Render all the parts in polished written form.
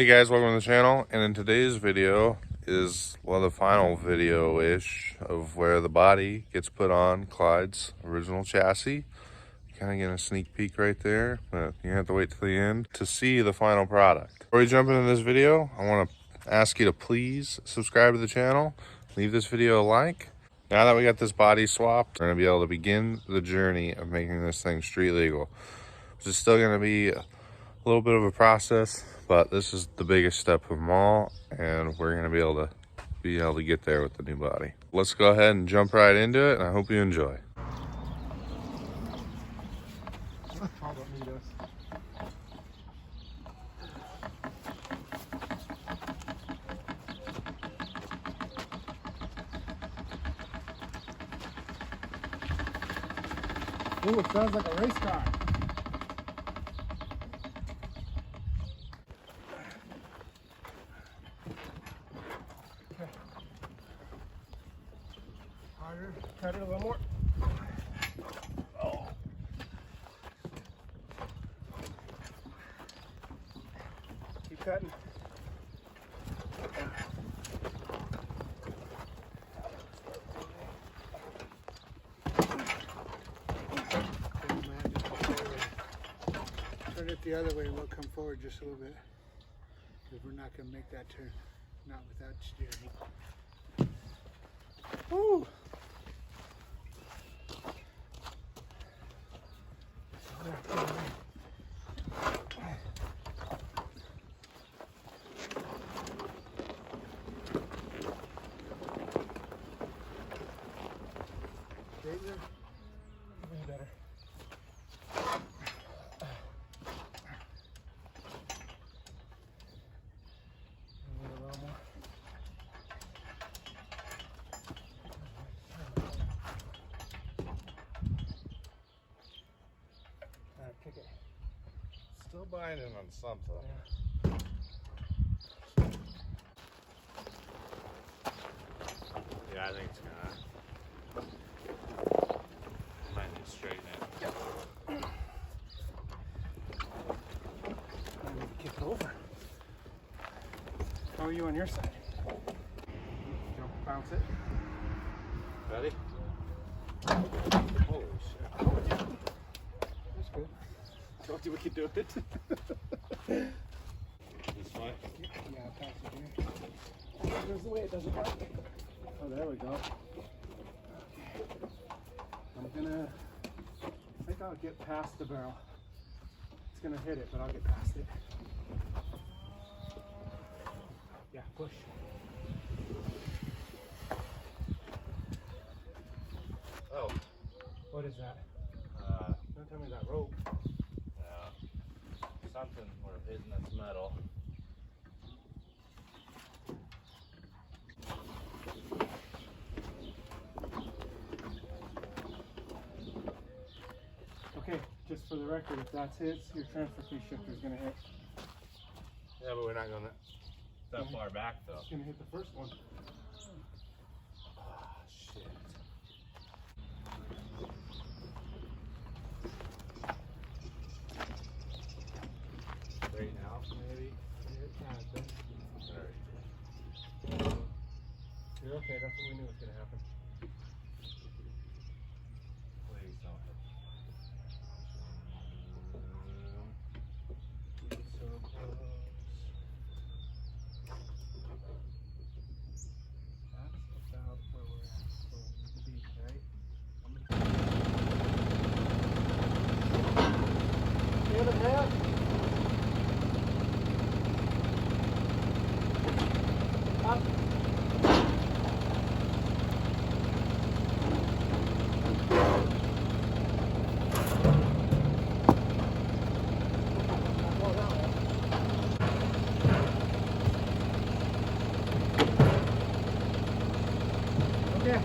Hey guys, welcome to the channel, and in today's video is the final video-ish of where the body gets put on Clyde's original chassis. Kind of getting a sneak peek right there, but you have to wait till the end to see the final product. Before we jump into this video, I want to ask you to please subscribe to the channel, leave this video a like. Now that we got this body swapped, we're going to be able to begin the journey of making this thing street legal, which is still going to be a little bit of a process, but this is the biggest step of them all, and we're going to be able to get there with the new body. Let's go ahead and jump right into it, and I hope you enjoy. Ooh, it sounds like a race car. Okay. Harder, cut it a little more. Oh. Keep cutting. Turn it the other way and we'll come forward just a little bit, because we're not going to make that turn, not without steering. Woo! Straighten it. Way better. Kick it. Still binding on something. Yeah, I think it's gonna. Might need to straighten it. Yep. I need to kick it over. How are you on your side? Jump, bounce it. Ready? Holy shit. Oh, yeah. That's good. Told you we could do it. This way? Yeah, pass it here. Oh, there's the way it doesn't work. Oh, there we go. Okay. I think I'll get past the barrel. It's gonna hit it, but I'll get past it. Yeah, push. Oh. What is that? Don't tell me that rope. Yeah. Something we're hitting this metal. Okay, just for the record, if that hits, your transfer case shifter is gonna hit. Yeah, but we're not going that far back though. It's gonna hit the first one. Ah, shit. Right now, maybe? Alright. You're okay, that's what we knew was gonna happen. Please don't hit. So close. That's about where we're at. So we need to be, right? The other half. Up. Okay.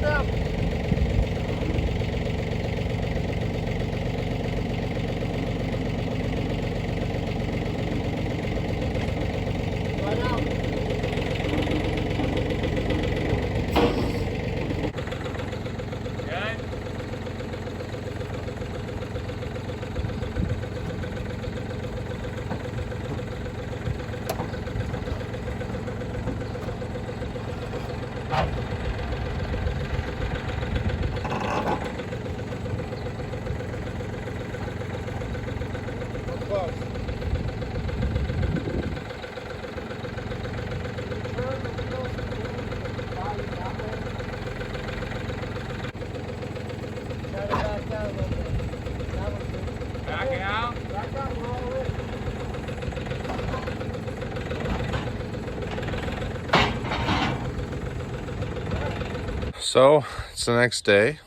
Watch out. Right out. Good. Close. Back out. So it's the next day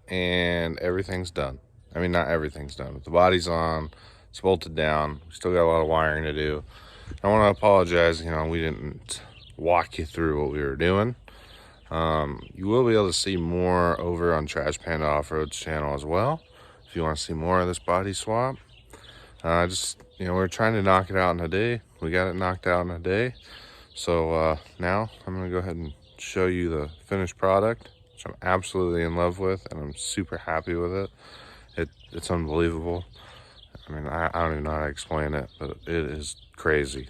and everything's done. I mean, not everything's done, but the body's on, it's bolted down. We still got a lot of wiring to do. I want to apologize, we didn't walk you through what we were doing. You will be able to see more over on Trash Panda Off-Road's channel as well. If you want to see more of this body swap. We're trying to knock it out in a day. We got it knocked out in a day. So now I'm going to go ahead and show you the finished product, which I'm absolutely in love with, and I'm super happy with it. It's unbelievable. I mean, I don't even know how to explain it, but it is crazy.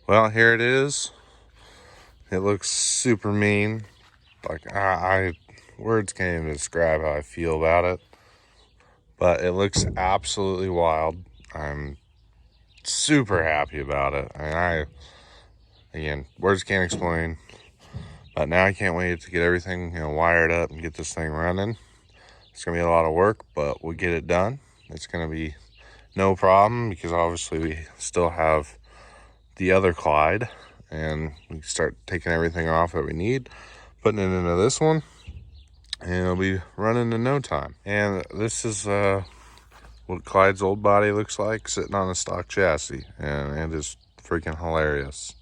Well, here it is. It looks super mean. Like, words can't even describe how I feel about it. But it looks absolutely wild. I'm super happy about it. Again, words can't explain. But now I can't wait to get everything, wired up and get this thing running. It's gonna be a lot of work, but we'll get it done. It's gonna be no problem because obviously we still have the other Clyde, and we can start taking everything off that we need, putting it into this one, and it'll be running in no time. And this is what Clyde's old body looks like sitting on a stock chassis, and it is freaking hilarious.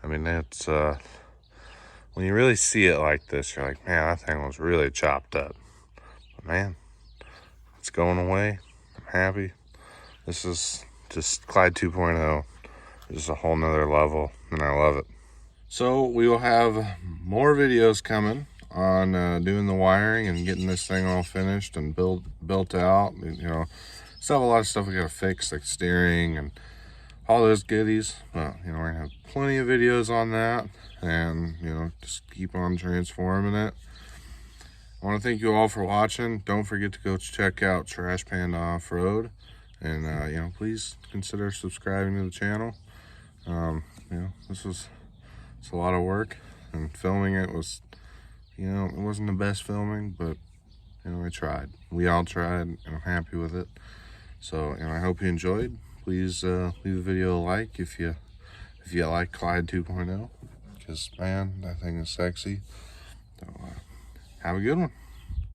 I mean, it's when you really see it like this, you're like, man, that thing was really chopped up. But man, it's going away. I'm happy. This is just Clyde 2.0. It's a whole nother level, and I love it. So we will have more videos coming on doing the wiring and getting this thing all finished and built out. Still have a lot of stuff we gotta fix, like steering and all those goodies. But we're gonna have plenty of videos on that, and just keep on transforming it. I want to thank you all for watching. Don't forget to go check out Trash Panda Off-Road, and please consider subscribing to the channel. It's a lot of work, and filming it was, it wasn't the best filming, but I tried. We all tried, and I'm happy with it. So I hope you enjoyed. Please leave the video a like if you like Clyde 2.0, because man, that thing is sexy. So have a good one.